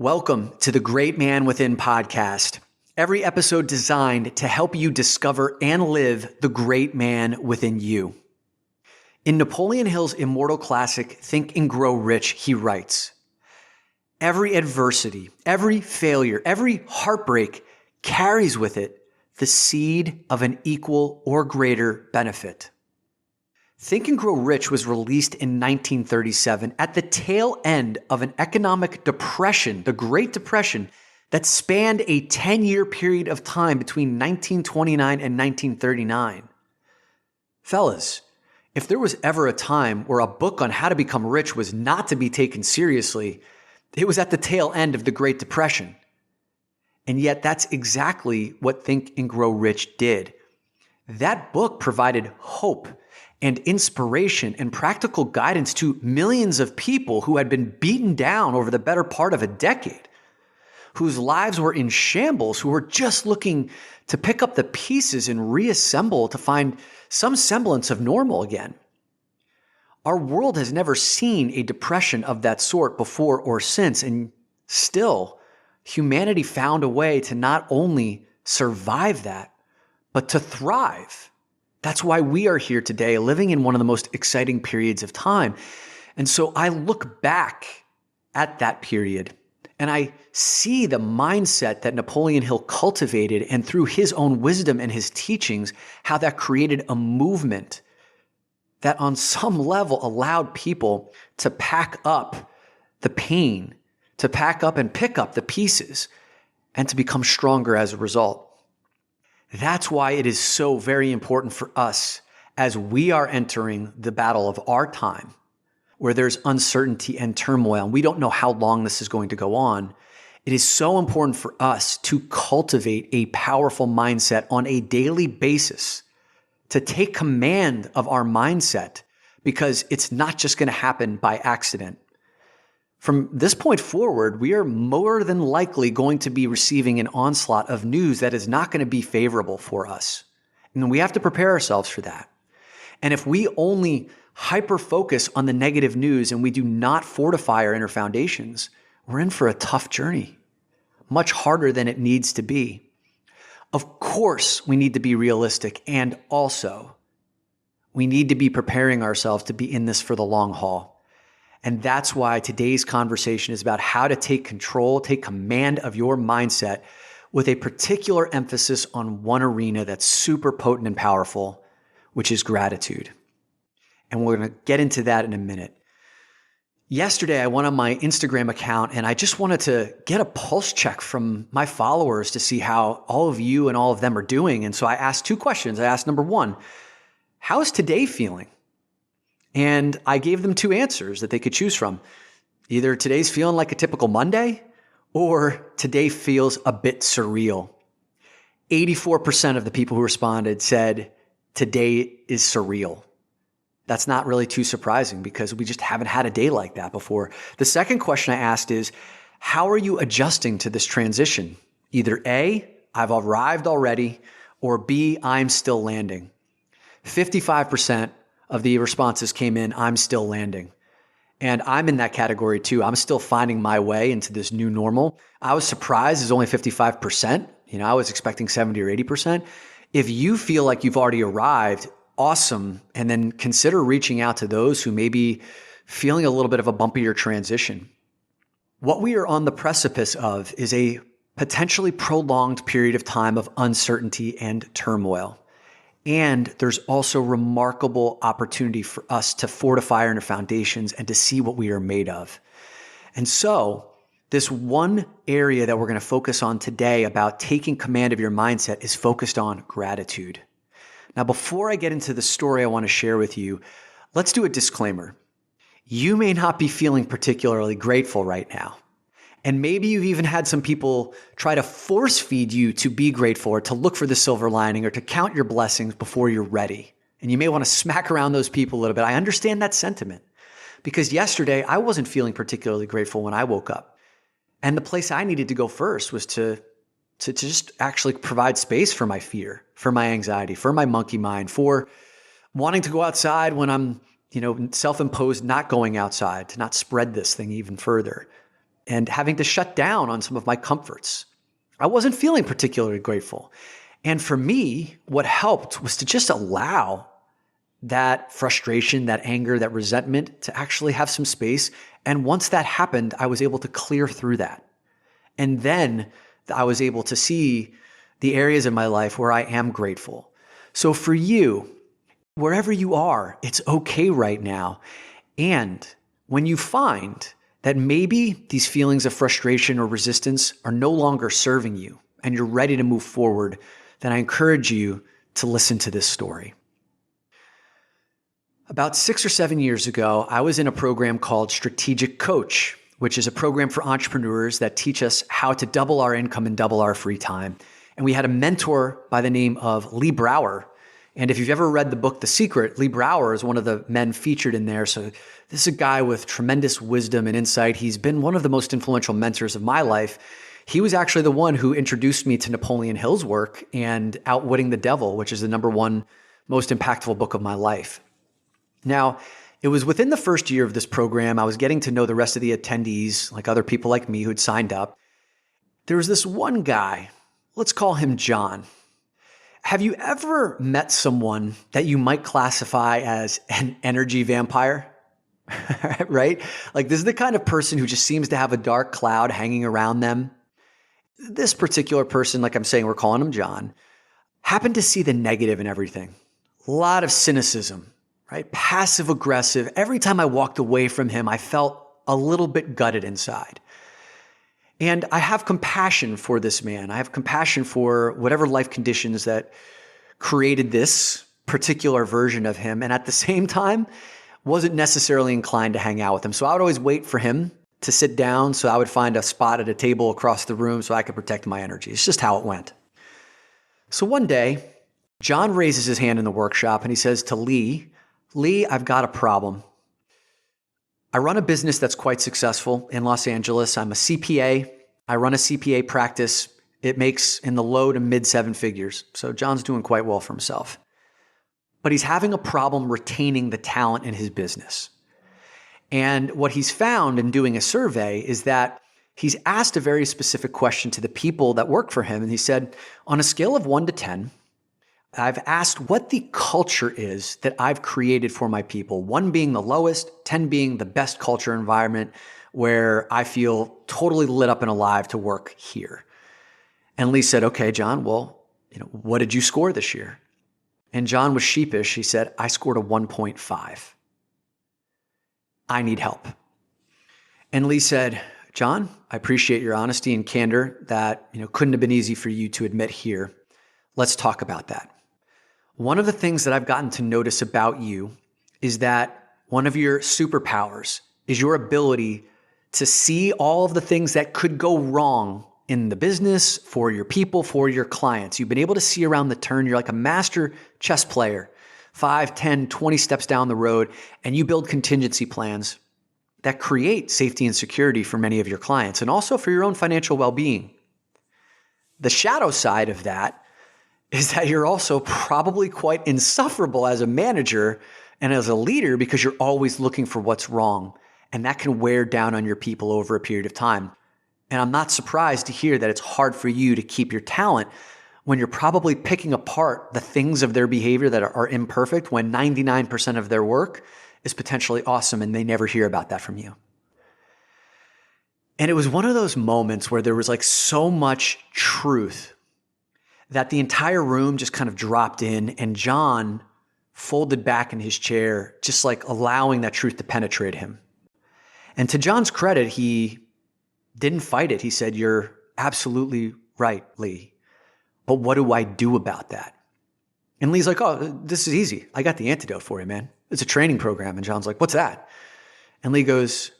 Welcome to the Great Man Within podcast. Every episode designed to help you discover and live the great man within you. In Napoleon Hill's immortal classic, Think and Grow Rich, he writes, "Every adversity, every failure, every heartbreak carries with it the seed of an equal or greater benefit." Think and Grow Rich was released in 1937 at the tail end of an economic depression, the Great Depression, that spanned a 10-year period of time between 1929 and 1939. Fellas, if there was ever a time where a book on how to become rich was not to be taken seriously, it was at the tail end of the Great Depression. And yet that's exactly what Think and Grow Rich did. That book provided hope and inspiration and practical guidance to millions of people who had been beaten down over the better part of a decade, whose lives were in shambles, who were just looking to pick up the pieces and reassemble to find some semblance of normal again. Our world has never seen a depression of that sort before or since, and still, humanity found a way to not only survive that, but to thrive. That's why we are here today, living in one of the most exciting periods of time. And so I look back at that period and I see the mindset that Napoleon Hill cultivated, and through his own wisdom and his teachings, how that created a movement that on some level allowed people to pack up the pain, to pack up and pick up the pieces, and to become stronger as a result. That's why it is so very important for us as we are entering the battle of our time, where there's uncertainty and turmoil, and we don't know how long this is going to go on. It is so important for us to cultivate a powerful mindset on a daily basis, to take command of our mindset, because it's not just going to happen by accident. From this point forward, we are more than likely going to be receiving an onslaught of news that is not going to be favorable for us. And we have to prepare ourselves for that. And if we only hyper-focus on the negative news and we do not fortify our inner foundations, we're in for a tough journey, much harder than it needs to be. Of course, we need to be realistic, and also we need to be preparing ourselves to be in this for the long haul. And that's why today's conversation is about how to take control, take command of your mindset with a particular emphasis on one arena that's super potent and powerful, which is gratitude. And we're going to get into that in a minute. Yesterday, I went on my Instagram account and I just wanted to get a pulse check from my followers to see how all of you and all of them are doing. And so I asked two questions. I asked, number one, how is today feeling? And I gave them two answers that they could choose from. Either today's feeling like a typical Monday, or today feels a bit surreal. 84% of the people who responded said today is surreal. That's not really too surprising because we just haven't had a day like that before. The second question I asked is, how are you adjusting to this transition? Either A, I've arrived already, or B, I'm still landing. 55% of the responses came in, I'm still landing. And I'm in that category too. I'm still finding my way into this new normal. I was surprised it's only 55%. I was expecting 70 or 80%. If you feel like you've already arrived, awesome. And then consider reaching out to those who may be feeling a little bit of a bumpier transition. What we are on the precipice of is a potentially prolonged period of time of uncertainty and turmoil. And there's also remarkable opportunity for us to fortify our inner foundations and to see what we are made of. And so this one area that we're going to focus on today about taking command of your mindset is focused on gratitude. Now, before I get into the story I want to share with you, let's do a disclaimer. You may not be feeling particularly grateful right now. And maybe you've even had some people try to force feed you to be grateful or to look for the silver lining or to count your blessings before you're ready. And you may want to smack around those people a little bit. I understand that sentiment because yesterday I wasn't feeling particularly grateful when I woke up. And the place I needed to go first was to just actually provide space for my fear, for my anxiety, for my monkey mind, for wanting to go outside when I'm, self-imposed not going outside, to not spread this thing even further. and having to shut down on some of my comforts. I wasn't feeling particularly grateful. And for me, what helped was to just allow that frustration, that anger, that resentment to actually have some space. And once that happened, I was able to clear through that. And then I was able to see the areas in my life where I am grateful. So for you, wherever you are, it's okay right now. And when you find that maybe these feelings of frustration or resistance are no longer serving you and you're ready to move forward, then I encourage you to listen to this story. About 6 or 7 years ago, I was in a program called Strategic Coach, which is a program for entrepreneurs that teach us how to double our income and double our free time. And we had a mentor by the name of Lee Brower. And if you've ever read the book, The Secret, Lee Brower is one of the men featured in there. So this is a guy with tremendous wisdom and insight. He's been one of the most influential mentors of my life. He was actually the one who introduced me to Napoleon Hill's work and Outwitting the Devil, which is the #1 most impactful book of my life. Now, it was within the first year of this program, I was getting to know the rest of the attendees, like other people like me who'd signed up. There was this one guy, let's call him John. Have you ever met someone that you might classify as an energy vampire? Right? Like this is the kind of person who just seems to have a dark cloud hanging around them. This particular person, like I'm saying, we're calling him John, happened to see the negative in everything. A lot of cynicism, right? Passive aggressive. Every time I walked away from him, I felt a little bit gutted inside. And I have compassion for this man. I have compassion for whatever life conditions that created this particular version of him. And at the same time, wasn't necessarily inclined to hang out with him. So I would always wait for him to sit down. So I would find a spot at a table across the room so I could protect my energy. It's just how it went. So one day, John raises his hand in the workshop and he says to Lee, I've got a problem. I run a business that's quite successful in Los Angeles. I'm a CPA. I run a CPA practice. It makes in the low to mid 7 figures. So John's doing quite well for himself. But he's having a problem retaining the talent in his business. And what he's found in doing a survey is that he's asked a very specific question to the people that work for him. And he said, on a scale of 1 to 10, I've asked what the culture is that I've created for my people. 1 being the lowest, 10 being the best culture environment where I feel totally lit up and alive to work here. And Lee said, okay, John, well, what did you score this year? And John was sheepish. He said, I scored a 1.5. I need help. And Lee said, John, I appreciate your honesty and candor. That couldn't have been easy for you to admit here. Let's talk about that. One of the things that I've gotten to notice about you is that one of your superpowers is your ability to see all of the things that could go wrong in the business, for your people, for your clients. You've been able to see around the turn. You're like a master chess player, 5, 10, 20 steps down the road, and you build contingency plans that create safety and security for many of your clients and also for your own financial well-being. The shadow side of that is that you're also probably quite insufferable as a manager and as a leader because you're always looking for what's wrong, and that can wear down on your people over a period of time. And I'm not surprised to hear that it's hard for you to keep your talent when you're probably picking apart the things of their behavior that are imperfect when 99% of their work is potentially awesome and they never hear about that from you. And it was one of those moments where there was like so much truth that the entire room just kind of dropped in and John folded back in his chair, just like allowing that truth to penetrate him. And to John's credit, he didn't fight it. He said, you're absolutely right, Lee. But what do I do about that? And Lee's like, oh, this is easy. I got the antidote for you, man. It's a training program. And John's like, what's that? And Lee goes,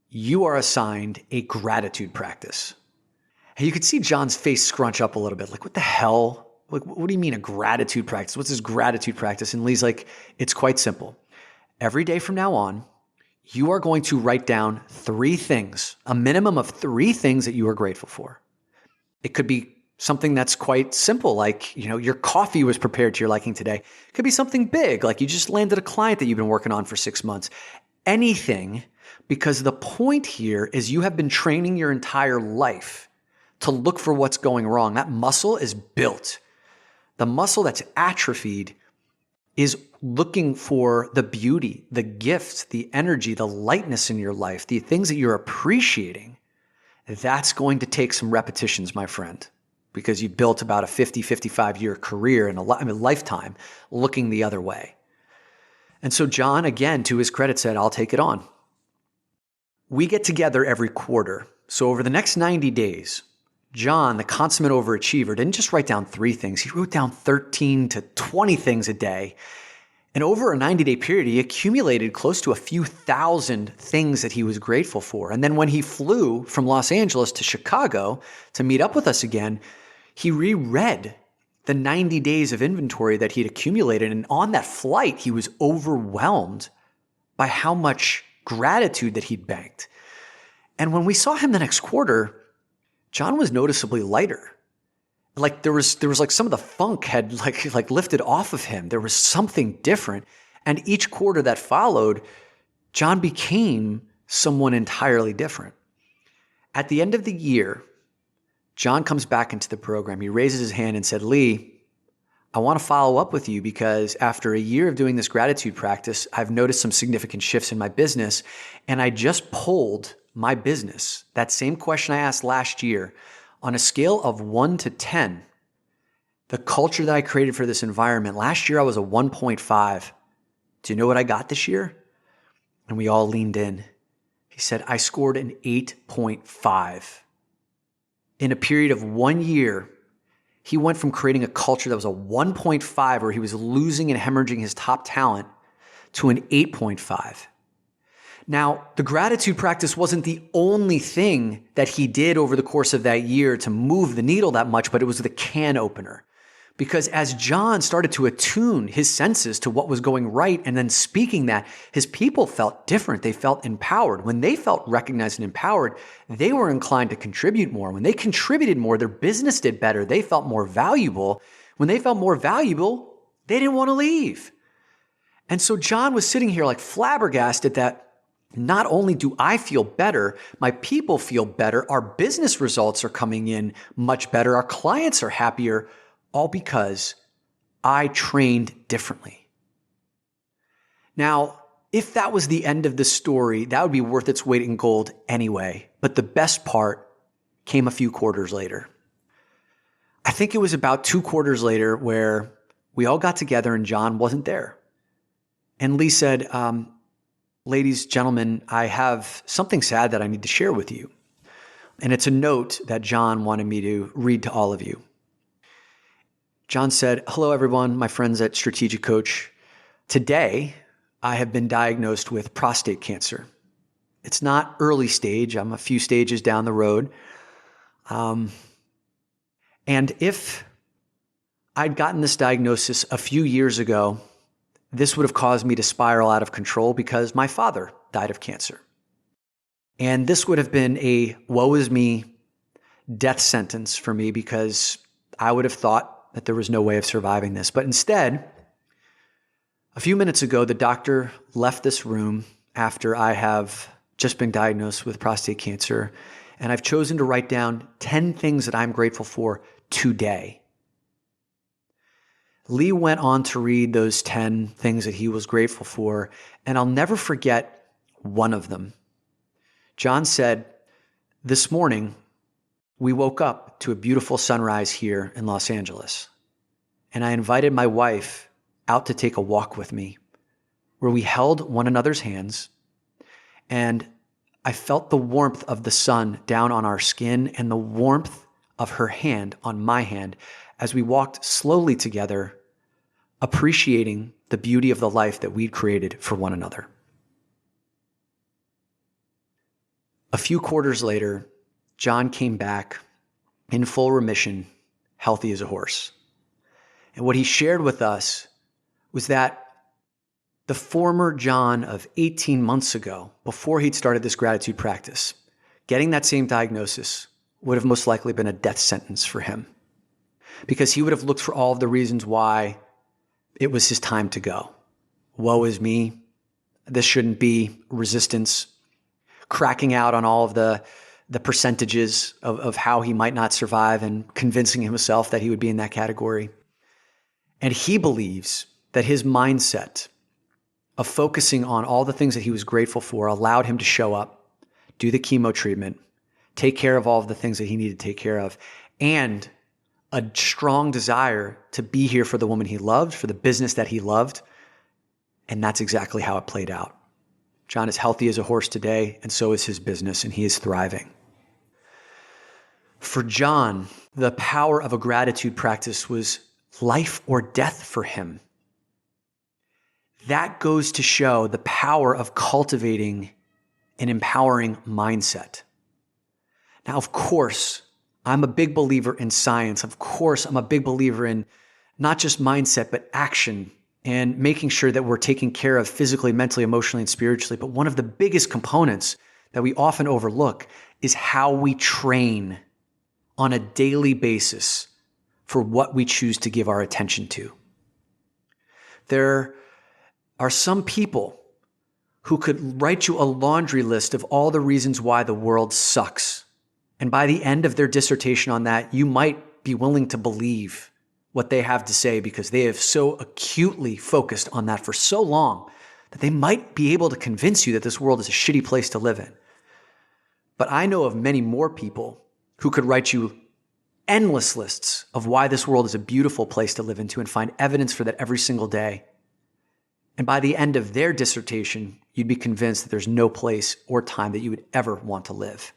you are assigned a gratitude practice. And you could see John's face scrunch up a little bit. Like, what the hell? Like, what do you mean a gratitude practice? What's this gratitude practice? And Lee's like, it's quite simple. Every day from now on, you are going to write down 3 things, a minimum of 3 things that you are grateful for. It could be something that's quite simple, like, your coffee was prepared to your liking today. It could be something big, like you just landed a client that you've been working on for 6 months. Anything Because the point here is you have been training your entire life to look for what's going wrong. That muscle is built. The muscle that's atrophied is looking for the beauty, the gifts, the energy, the lightness in your life, the things that you're appreciating. That's going to take some repetitions, my friend, because you've built about a 50, 55-year career and a lifetime looking the other way. And so John, again, to his credit, said, I'll take it on. We get together every quarter. So over the next 90 days, John, the consummate overachiever, didn't just write down 3 things. He wrote down 13 to 20 things a day. And over a 90-day period, he accumulated close to a few thousand things that he was grateful for. And then when he flew from Los Angeles to Chicago to meet up with us again, he reread the 90 days of inventory that he'd accumulated. And on that flight, he was overwhelmed by how much gratitude that he'd banked. And when we saw him the next quarter, John was noticeably lighter. Like there was like some of the funk had like lifted off of him. There was something different. And each quarter that followed, John became someone entirely different. At the end of the year, John comes back into the program. He raises his hand and said, Lee, I want to follow up with you because after a year of doing this gratitude practice, I've noticed some significant shifts in my business. And I just polled my business, that same question I asked last year, on a scale of 1 to 10, the culture that I created for this environment, last year I was a 1.5. Do you know what I got this year? And we all leaned in. He said, I scored an 8.5. In a period of 1 year, he went from creating a culture that was a 1.5, where he was losing and hemorrhaging his top talent, to an 8.5. Now, the gratitude practice wasn't the only thing that he did over the course of that year to move the needle that much, but it was the can opener. Because as John started to attune his senses to what was going right and then speaking that, his people felt different. They felt empowered. When they felt recognized and empowered, they were inclined to contribute more. When they contributed more, their business did better. They felt more valuable. When they felt more valuable, they didn't want to leave. And so John was sitting here like flabbergasted that not only do I feel better, my people feel better, our business results are coming in much better, our clients are happier, all because I trained differently. Now, if that was the end of the story, that would be worth its weight in gold anyway. But the best part came a few quarters later. I think it was about 2 quarters later where we all got together and John wasn't there. And Lee said, ladies, gentlemen, I have something sad that I need to share with you. And it's a note that John wanted me to read to all of you. John said, hello, everyone, my friends at Strategic Coach. Today, I have been diagnosed with prostate cancer. It's not early stage. I'm a few stages down the road. And if I'd gotten this diagnosis a few years ago, this would have caused me to spiral out of control because my father died of cancer. And this would have been a woe is me death sentence for me because I would have thought that there was no way of surviving this. But instead, a few minutes ago, the doctor left this room after I have just been diagnosed with prostate cancer. And I've chosen to write down 10 things that I'm grateful for today. Lee went on to read those 10 things that he was grateful for, and I'll never forget one of them. John said, this morning, we woke up to a beautiful sunrise here in Los Angeles, and I invited my wife out to take a walk with me, where we held one another's hands, and I felt the warmth of the sun down on our skin and the warmth of her hand on my hand as we walked slowly together, appreciating the beauty of the life that we'd created for one another. A few quarters later, John came back in full remission, healthy as a horse. And what he shared with us was that the former John of 18 months ago, before he'd started this gratitude practice, getting that same diagnosis would have most likely been a death sentence for him, because he would have looked for all of the reasons why it was his time to go. Woe is me. This shouldn't be. Resistance. cracking out on all of the percentages of how he might not survive and convincing himself that he would be in that category. And he believes that his mindset of focusing on all the things that he was grateful for allowed him to show up, do the chemo treatment, take care of all of the things that he needed to take care of, and a strong desire to be here for the woman he loved, for the business that he loved. And that's exactly how it played out. John is healthy as a horse today, and so is his business, and he is thriving. For John, the power of a gratitude practice was life or death for him. That goes to show the power of cultivating an empowering mindset. Now, of course, I'm a big believer in science. Of course, I'm a big believer in not just mindset, but action and making sure that we're taking care of physically, mentally, emotionally, and spiritually. But one of the biggest components that we often overlook is how we train on a daily basis for what we choose to give our attention to. There are some people who could write you a laundry list of all the reasons why the world sucks. And by the end of their dissertation on that, you might be willing to believe what they have to say because they have so acutely focused on that for so long that they might be able to convince you that this world is a shitty place to live in. But I know of many more people who could write you endless lists of why this world is a beautiful place to live into and find evidence for that every single day. And by the end of their dissertation, you'd be convinced that there's no place or time that you would ever want to live.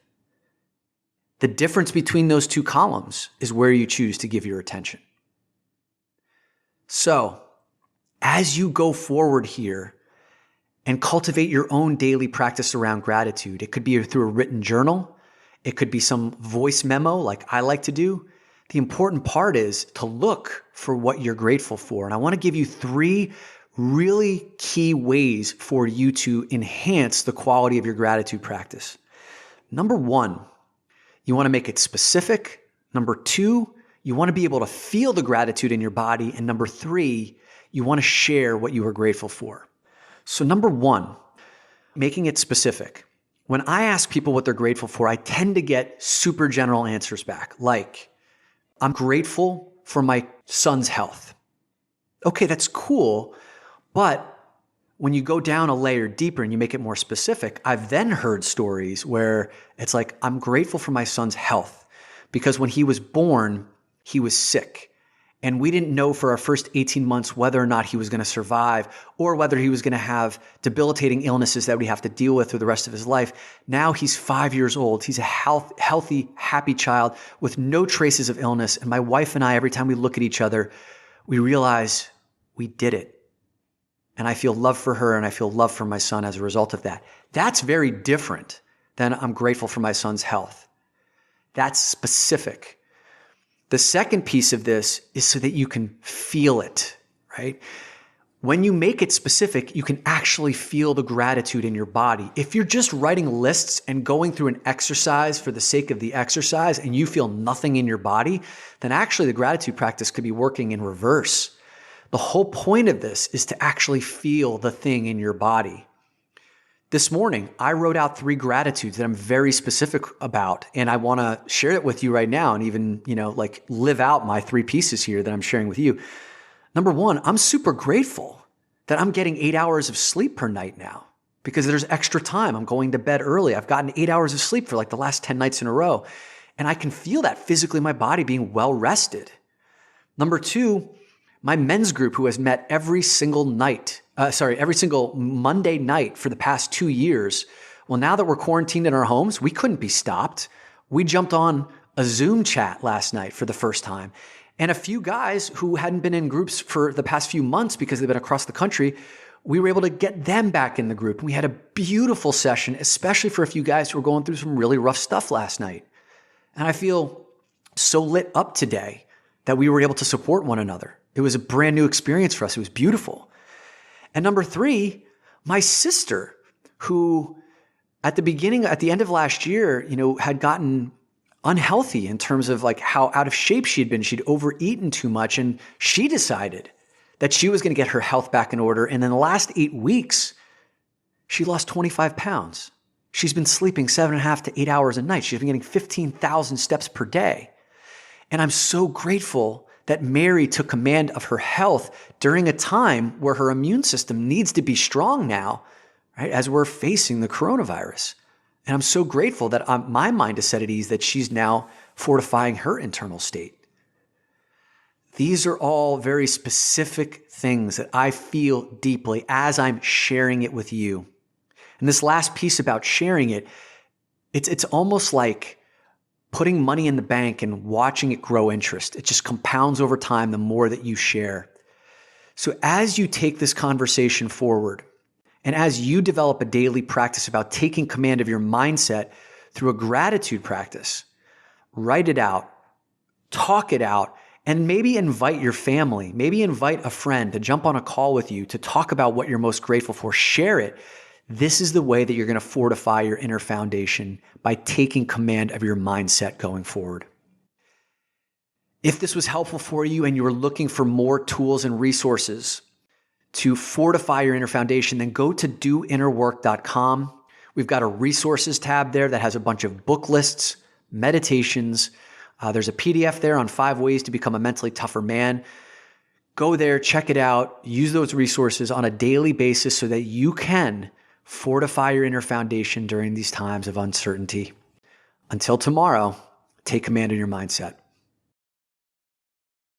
The difference between those two columns is where you choose to give your attention. So, as you go forward here and cultivate your own daily practice around gratitude, it could be through a written journal, it could be some voice memo like I like to do. The important part is to look for what you're grateful for. And I want to give you 3 really key ways for you to enhance the quality of your gratitude practice. Number 1, you want to make it specific. Number 2, you want to be able to feel the gratitude in your body. And number 3, you want to share what you are grateful for. So number 1, making it specific. When I ask people what they're grateful for, I tend to get super general answers back, like, I'm grateful for my son's health. Okay, that's cool. But when you go down a layer deeper and you make it more specific, I've then heard stories where it's like, I'm grateful for my son's health because when he was born, he was sick. And we didn't know for our first 18 months whether or not he was going to survive or whether he was going to have debilitating illnesses that we have to deal with through the rest of his life. Now he's 5 years old. He's a healthy, happy child with no traces of illness. And my wife and I, every time we look at each other, we realize we did it. And I feel love for her and I feel love for my son as a result of that. That's very different than I'm grateful for my son's health. That's specific. The second piece of this is so that you can feel it, right? When you make it specific, you can actually feel the gratitude in your body. If you're just writing lists and going through an exercise for the sake of the exercise and you feel nothing in your body, then actually the gratitude practice could be working in reverse. The whole point of this is to actually feel the thing in your body. This morning, I wrote out 3 gratitudes that I'm very specific about, and I want to share it with you right now and even, live out my 3 pieces here that I'm sharing with you. Number 1, I'm super grateful that I'm getting 8 hours of sleep per night now because there's extra time. I'm going to bed early. I've gotten 8 hours of sleep for the last 10 nights in a row, and I can feel that physically in my body being well rested. Number 2, my men's group who has met every single Monday night for the past 2 years. Well, now that we're quarantined in our homes, we couldn't be stopped. We jumped on a Zoom chat last night for the first time. And a few guys who hadn't been in groups for the past few months because they've been across the country, we were able to get them back in the group. We had a beautiful session, especially for a few guys who were going through some really rough stuff last night. And I feel so lit up today that we were able to support one another. It was a brand new experience for us. It was beautiful. And number 3, my sister, who at the end of last year, had gotten unhealthy in terms of how out of shape she had been. She'd overeaten too much, and she decided that she was going to get her health back in order. And in the last 8 weeks, she lost 25 pounds. She's been sleeping 7.5 to 8 hours a night. She's been getting 15,000 steps per day. And I'm so grateful that Mary took command of her health during a time where her immune system needs to be strong now, right, as we're facing the coronavirus. And I'm so grateful that my mind is set at ease that she's now fortifying her internal state. These are all very specific things that I feel deeply as I'm sharing it with you. And this last piece about sharing it, it's almost like putting money in the bank and watching it grow interest. It just compounds over time the more that you share. So as you take this conversation forward, and as you develop a daily practice about taking command of your mindset through a gratitude practice, write it out, talk it out, and maybe invite your family, maybe invite a friend to jump on a call with you to talk about what you're most grateful for. Share it. This is the way that you're going to fortify your inner foundation by taking command of your mindset going forward. If this was helpful for you and you were looking for more tools and resources to fortify your inner foundation, then go to doinnerwork.com. We've got a resources tab there that has a bunch of book lists, meditations. There's a PDF there on 5 ways to become a mentally tougher man. Go there, check it out, use those resources on a daily basis so that you can fortify your inner foundation during these times of uncertainty. Until tomorrow, take command of your mindset.